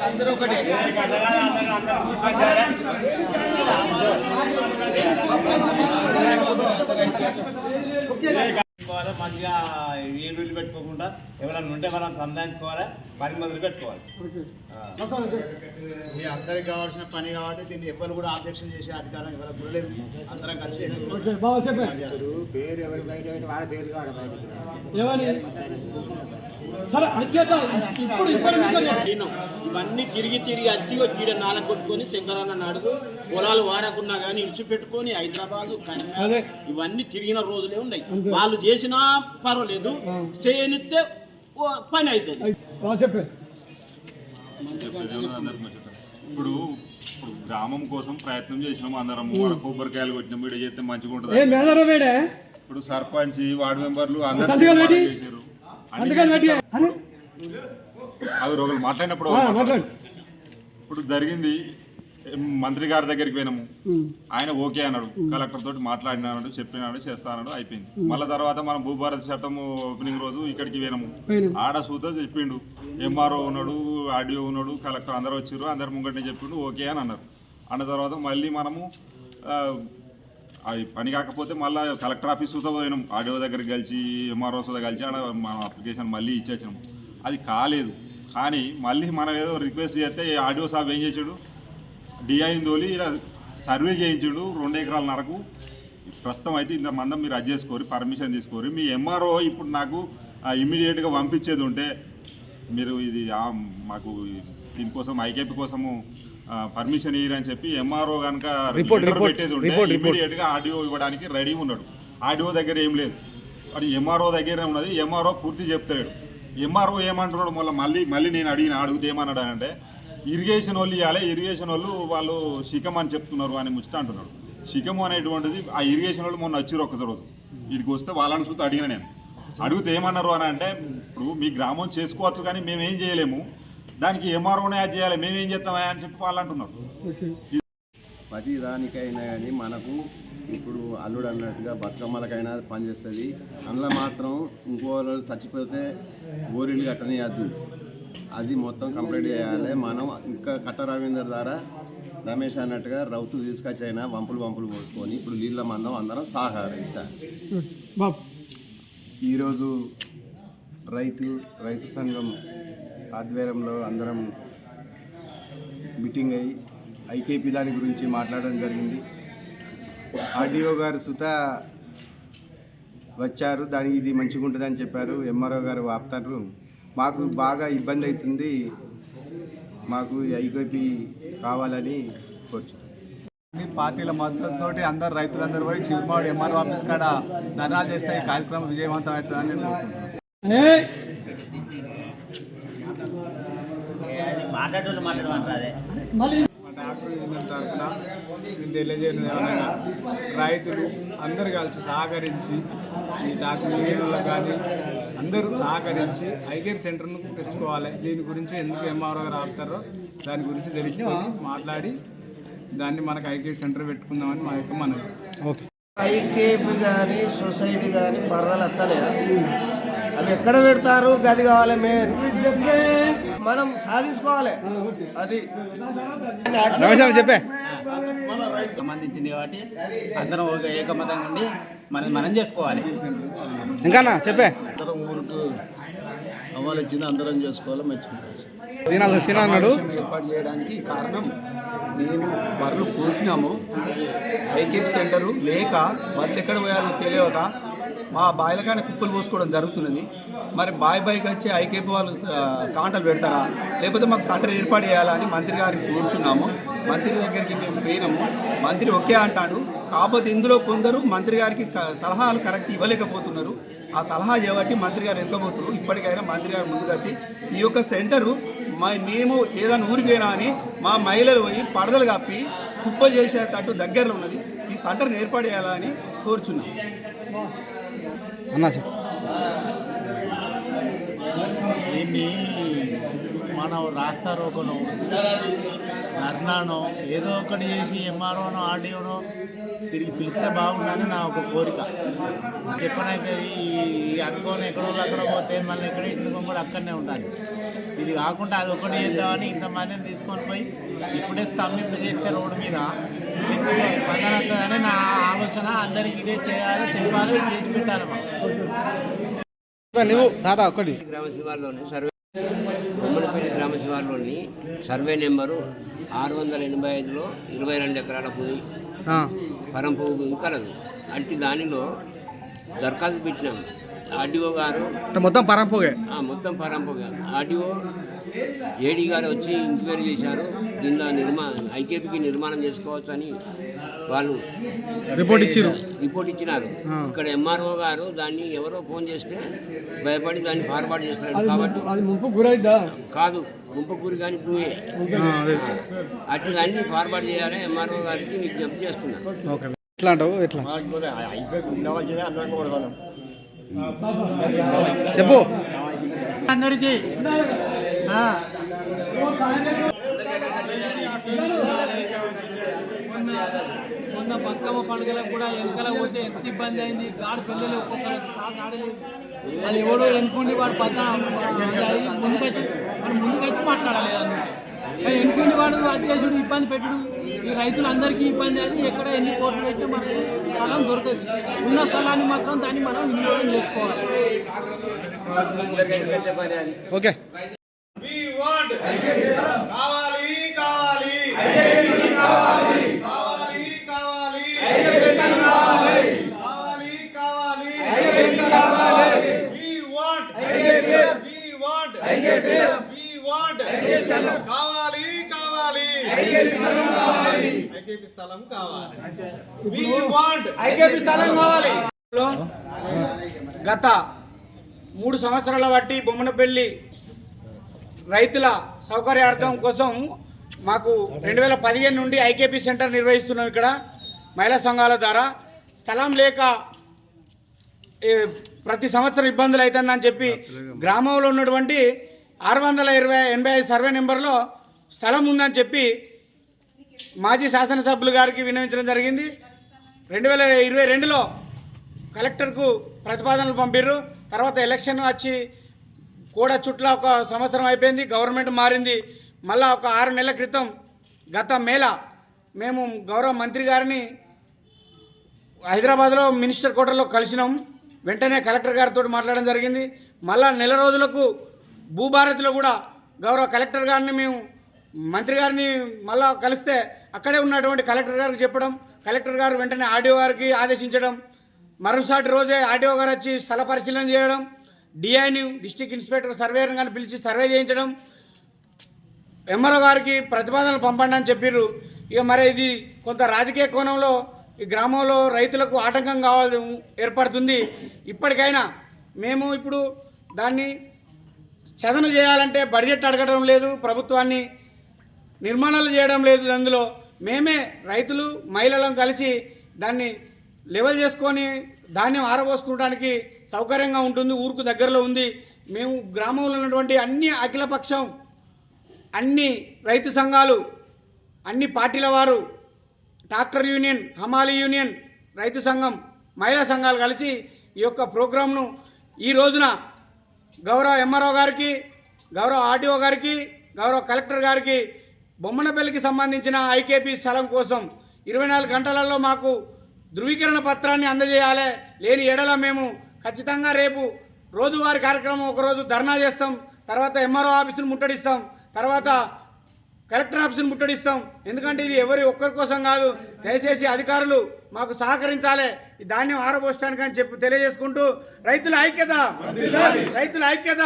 అందరూ ఒకటే మంచిగా ఏడులు పెట్టుకోకుండా ఎవరైనా ఉంటే మనం సంధానించుకోవాలి, పని మొదలు పెట్టుకోవాలి. ఇది అందరికి కావాల్సిన పని కాబట్టి దీన్ని ఎవరు కూడా ఆబ్జెక్షన్ చేసే అధికారం ఎవరికి కూడా లేదు. అందరం కలిసి పేరు ఎవరి బయట వాళ్ళ పేరు ఇవన్నీ తిరిగి వచ్చి వచ్చి నాలుగు కొట్టుకొని శంకరన్న నాడుగు పొలాలు వారకున్నా కానీ ఇడిచిపెట్టుకొని హైదరాబాదు ఇవన్నీ తిరిగిన రోజులే ఉన్నాయి. వాళ్ళు చేసినా పర్వాలేదు, చేయనిస్తే పని అవుతుంది. ఇప్పుడు గ్రామం కోసం ప్రయత్నం చేసినాము అందరము, కొబ్బరికాయలు కొట్టినాం, వీడియో చేస్తే మంచిగా ఉంటుంది. ఇప్పుడు సర్పంచ్ వార్డు మెంబర్లు అందరూ చేశారు. అది రోజులు మాట్లాడినప్పుడు ఇప్పుడు జరిగింది. మంత్రి గారి దగ్గరికి పోయినాము, ఆయన ఓకే అన్నాడు, కలెక్టర్ తోటి మాట్లాడినాడు, చెప్పినాడు, చేస్తాడు, అయిపోయింది. మళ్ళీ తర్వాత మనం భూభారత చట్టం ఓపెనింగ్ రోజు ఇక్కడికి పోయినాము, ఆడ సూతో చెప్పిండు, ఎంఆర్ఓ ఉన్నాడు, ఆర్డీఓ ఉన్నాడు, కలెక్టర్ అందరూ వచ్చారు, అందరు ముంగట్నే చెప్పిండు ఓకే అని అన్నారు. అన్న తర్వాత మళ్ళీ మనము అది పని కాకపోతే మళ్ళీ కలెక్టర్ ఆఫీస్ సూతో పోయినాం, ఆర్డీఓ దగ్గరికి కలిసి ఎంఆర్ఓ సూతో కలిసి ఆడ మన అప్లికేషన్ మళ్ళీ ఇచ్చేసినాము. అది కాలేదు. కానీ మళ్ళీ మనం ఏదో రిక్వెస్ట్ చేస్తే ఆర్డీఓ సాబ్ ఏం చేసాడు, డిఐని తోలి సర్వే చేయించాడు 2 ఎకరాలన్నరకు. ప్రస్తుతం అయితే ఇంత మందం మీరు అది చేసుకోరు, పర్మిషన్ తీసుకోరు. మీ ఎంఆర్ఓ ఇప్పుడు నాకు ఇమ్మీడియట్గా పంపించేది ఉంటే మీరు ఇది మాకు దీనికోసం ఐకేపీ కోసము పర్మిషన్ ఇయ్యరని చెప్పి ఎంఆర్ఓ కనుక రిపోర్ట్ పెట్టేది ఉంటే ఇమ్మీడియట్గా ఆర్డీఓ ఇవ్వడానికి రెడీ ఉన్నాడు. ఆర్డీఓ దగ్గర ఏం లేదు, అది ఎంఆర్ఓ దగ్గరే ఉన్నది. ఎంఆర్ఓ పూర్తి చెప్తాడు. ఎంఆర్ఓ ఏమంటున్నాడు మళ్ళీ నేను అడిగితే ఏమన్నాడు అంటే, ఇరిగేషన్ వాళ్ళు ఇవ్వాలి, ఇరిగేషన్ వాళ్ళు శిఖం అని చెప్తున్నారు అని ముచ్చట అంటున్నాడు. శిఖము అనేటువంటిది ఆ ఇరిగేషన్ వాళ్ళు మొన్న వచ్చారు ఒక్క రోజు, వీడికి వస్తే వాళ్ళని చూస్తే అడిగిన నేను అడిగితే ఏమన్నారు అని అంటే, ఇప్పుడు మీ గ్రామం చేసుకోవచ్చు కానీ మేమేం చేయలేము, దానికి ఎంఆర్ఓనే యాడ్ చేయాలి, మేమేం చేస్తామా అని చెప్పి వాళ్ళు అంటున్నారు. ప్రతి దానికైనా కానీ మనకు ఇప్పుడు అల్లుడు అన్నట్టుగా బతుకమ్మలకైనా పనిచేస్తుంది. అందులో మాత్రం ఇంకో చచ్చిపోతే గోరీలు కట్టనియద్దు, అది మొత్తం కంప్లీట్ చేయాలి. మనం ఇంకా కట్ట రవీందర్ ద్వారా రమేష్ అన్నట్టుగా రౌతు తీసుకొచ్చైనా వంపులు పోసుకొని ఇప్పుడు నీళ్ళ మందం అందరం సహకరిస్తాం. ఈరోజు రైతు సంఘం ఆధ్వర్యంలో అందరం మీటింగ్ అయ్యి ఐకేపీ దాని గురించి మాట్లాడడం జరిగింది. ఆర్డీఓ గారు సుత వచ్చారు, దానికి ఇది మంచిగా ఉంటుందని చెప్పారు. ఎంఆర్ఓ గారు ఆపుతారు. మాకు బాగా ఇబ్బంది అవుతుంది, మాకు ఐకేపీ కావాలని కోరుచున్నాం. పార్టీల మద్దతుతో అందరు రైతులందరూ పోయి చిరుమాడు ఎంఆర్ఓ ఆఫీస్ కాడ ధర్నాలు చేస్తే ఈ కార్యక్రమం విజయవంతం అవుతుందని తరఫున తెలియజేయడం ఏమన్నా రైతులు అందరు కలిసి సహకరించి ఈ డాక్యుమెంట్లలో కానీ అందరూ సహకరించి ఐకేపీ సెంటర్ను తెచ్చుకోవాలి. దీని గురించి ఎందుకు ఎంఆర్ఓ గారు ఆపుతారో దాని గురించి తెలుసుకొని మాట్లాడి దాన్ని మనకు ఐకేపీ సెంటర్ పెట్టుకుందామని మా యొక్క మనవి. ఓకే. ఐకేపీ కానీ సొసైటీ కానీ పర్వాలు వస్తలేదా, అవి ఎక్కడ పెడతారు, గది కావాలి, మనం సాధించుకోవాలి. అది చెప్పే సంబంధించింది కాబట్టి అందరం ఏకమతంగా ఉండి మనం చేసుకోవాలి. ఇంకా చెప్పే అందరం ఊరికి అమలు వచ్చింది, అందరం చేసుకోవాలి. మెచ్చుకుంటారు ఏర్పాటు చేయడానికి కారణం, నేను బర్రెలు కోసినాము, ఐకేపీ సెంటరు లేక బర్రెలు ఎక్కడ పోయాలో తెలియక మా బాయిలకానే కుప్పలు పోసుకోవడం జరుగుతున్నది. మరి బాయికి వచ్చి ఐకేపీ వాళ్ళు కాంటలు పెడతారా, లేకపోతే మాకు సెంటర్ ఏర్పాటు చేయాలని మంత్రి గారికి కూర్చున్నాము. మంత్రి దగ్గరికి మేము పోయినాము, మంత్రి ఒకే అంటాడు. కాకపోతే ఇందులో కొందరు మంత్రి గారికి సలహాలు కరెక్ట్ ఇవ్వలేకపోతున్నారు. ఆ సలహా చేయబట్టి మంత్రి గారు ఎన్నుకోబోతున్నారు. ఇప్పటికైనా మంత్రి గారు ముందుకు వచ్చి ఈ యొక్క సెంటరు మేము ఏదైనా ఊరికి పోయినా అని మా మహిళలు పోయి పడదలు కప్పి కుప్పలు చేసేటట్టు దగ్గరలో ఉన్నది. ఈ సెంటర్ని ఏర్పాటు చేయాలని కోరుచున్నాం. దీన్ని మనం రాస్తా రోకనో ధర్నానో ఏదో ఒకటి చేసి ఎంఆర్ఓనో ఆర్డీఓనో తిరిగి పిలిస్తే బాగుందని నా ఒక కోరిక. చెప్పనైతే ఈ అనుకోని ఎక్కడో అక్కడ పోతే మళ్ళీ ఎక్కడ వేసిన కూడా అక్కడనే ఉండాలి. ఇది కాకుండా అది ఒకటి చేద్దామని ఇంతమందిని తీసుకొని పోయి ఇప్పుడే స్తంభింప చేస్తే రోడ్డు మీద ఎక్కువ స్పందన అవుతుందని నా ఆలోచన. అందరికి ఇదే చేయాలి, చెప్పాలి, చేసి పెట్టాలి. నువ్వు దాదా ఒక్కటి గ్రామ శివార్లోని సర్వే బొమ్మలపల్లి గ్రామ శివార్లోని సర్వే నెంబరు 685లో 22 ఎకరాల భూమి పరంపు భూమి కలదు. అట్టి దానిలో దరఖాస్తు పెట్టినాం. ఆర్డీఓ గారు మొత్తం పరంపోగే మొత్తం పరంపుగా ఆర్డీఓ ఏడీ గారు వచ్చి ఎంక్వైరీ చేశారు. దీనిలో ఐకేపీకి నిర్మాణం చేసుకోవచ్చు అని వాళ్ళు రిపోర్ట్ ఇచ్చినారు. ఇక్కడ ఎంఆర్ఓ గారు దాన్ని ఎవరో ఫోన్ చేస్తే భయపడి దాన్ని ఫార్వర్డ్ చేస్తున్నారు. కాబట్టి కాదు, ముంపు గురి కానీ భూమి అటు దాన్ని ఫార్వర్డ్ చేయాలి. ఎంఆర్ఓ గారికి విజ్ఞప్తి చేస్తున్నారు. ఎట్లా అంటావు? ఎట్లా చెప్పు అందరికీ. మొన్న బతుకమ్మ పండుగలకు కూడా వెనకాల పోతే ఎంత ఇబ్బంది అయింది. గాడి పిల్లలు ఒక్కొక్కరికి సాగు ఆడలేదు. అది ఎవడో ఎన్నుకుండి వాడు ముందుకొచ్చి మాట్లాడలేదు. అందుకే ఎన్నుకుండి వాడు అధ్యక్షుడు ఇబ్బంది పెట్టుడు. ఈ రైతులందరికీ ఇబ్బంది. అది ఎక్కడ ఎన్ని కోట్లు పెట్టినా మనకు స్థలం దొరకదు. ఉన్న స్థలాన్ని మాత్రం దాన్ని మనం వినియోగం చేసుకోవాలి. ఓకే గత 3 సంవత్సరాల బట్టి బొమ్మనపల్లి రైతుల సౌకర్యార్థం కోసం మాకు 2015 నుండి ఐకేపీ సెంటర్ నిర్వహిస్తున్నాం. ఇక్కడ మహిళా సంఘాల ద్వారా స్థలం లేక ప్రతి సంవత్సరం ఇబ్బందులు అవుతుందని చెప్పి గ్రామంలో ఉన్నటువంటి 685 సర్వే నెంబర్లో స్థలం ఉందని చెప్పి మాజీ శాసనసభ్యులు గారికి విన్నవించడం జరిగింది. 2022లో కలెక్టర్కు ప్రతిపాదనలు పంపిర్రు. తర్వాత ఎలక్షన్ వచ్చి కూడా చుట్ల ఒక సంవత్సరం అయిపోయింది. గవర్నమెంట్ మారింది. మళ్ళా ఒక 6 నెలల క్రితం గత మేళ మేము గౌరవ మంత్రి గారిని హైదరాబాద్లో మినిస్టర్ కోటలో కలిసినాం. వెంటనే కలెక్టర్ గారితో మాట్లాడడం జరిగింది. మళ్ళా నెల రోజులకు భూభారతిలో కూడా గౌరవ కలెక్టర్ గారిని మేము మంత్రి గారిని మళ్ళా కలిస్తే అక్కడే ఉన్నటువంటి కలెక్టర్ గారికి చెప్పడం, కలెక్టర్ గారు వెంటనే ఆర్డీఓ గారికి ఆదేశించడం, మరుసాటి రోజే ఆర్డీఓ గారు వచ్చి స్థల పరిశీలన చేయడం, డిఐని డిస్ట్రిక్ట్ ఇన్స్పెక్టర్ సర్వేయర్ గారిని పిలిచి సర్వే చేయించడం, ఎంఆర్ఓ గారికి ప్రతిపాదనలు పంపండి అని చెప్పారు. ఇక మరి ఇది కొంత రాజకీయ కోణంలో ఈ గ్రామంలో రైతులకు ఆటంకం కావాలి ఏర్పడుతుంది. ఇప్పటికైనా మేము ఇప్పుడు దాన్ని చదను చేయాలంటే బడ్జెట్ అడగడం లేదు, ప్రభుత్వాన్ని నిర్మాణాలు చేయడం లేదు. అందులో మేమే రైతులు మహిళలను కలిసి దాన్ని లెవెల్ చేసుకొని ధాన్యం ఆరబోసుకోవడానికి సౌకర్యంగా ఉంటుంది. ఊరుకు దగ్గరలో ఉంది. మేము గ్రామంలో ఉన్నటువంటి అన్ని అఖిలపక్షం, అన్ని రైతు సంఘాలు, అన్ని పార్టీల వారు, ట్రాక్టర్ యూనియన్, హమాలీ యూనియన్, రైతు సంఘం, మహిళా సంఘాలు కలిసి ఈ యొక్క ప్రోగ్రాంను ఈ రోజున గౌరవ ఎంఆర్ఓ గారికి, గౌరవ ఆర్డీఓ గారికి, గౌరవ కలెక్టర్ గారికి బొమ్మనపల్లికి సంబంధించిన ఐకేపీ స్థలం కోసం 24 గంటలలో మాకు ధృవీకరణ పత్రాన్ని అందజేయాలి. లేని ఎడల మేము ఖచ్చితంగా రేపు రోజువారీ కార్యక్రమం ఒకరోజు ధర్నా చేస్తాం. తర్వాత ఎంఆర్ఓ ఆఫీసును ముట్టడిస్తాం. తర్వాత కలెక్టర్ ఆఫీసును ముట్టడిస్తాం. ఎందుకంటే ఇది ఎవరి ఒక్కరి కోసం కాదు. దయచేసి అధికారులు మాకు సహకరించాలి ఈ ధాన్యం ఆరబోసడానికి అని చెప్పి తెలియజేసుకుంటూ రైతుల ఐక్యత, రైతుల ఐక్యత.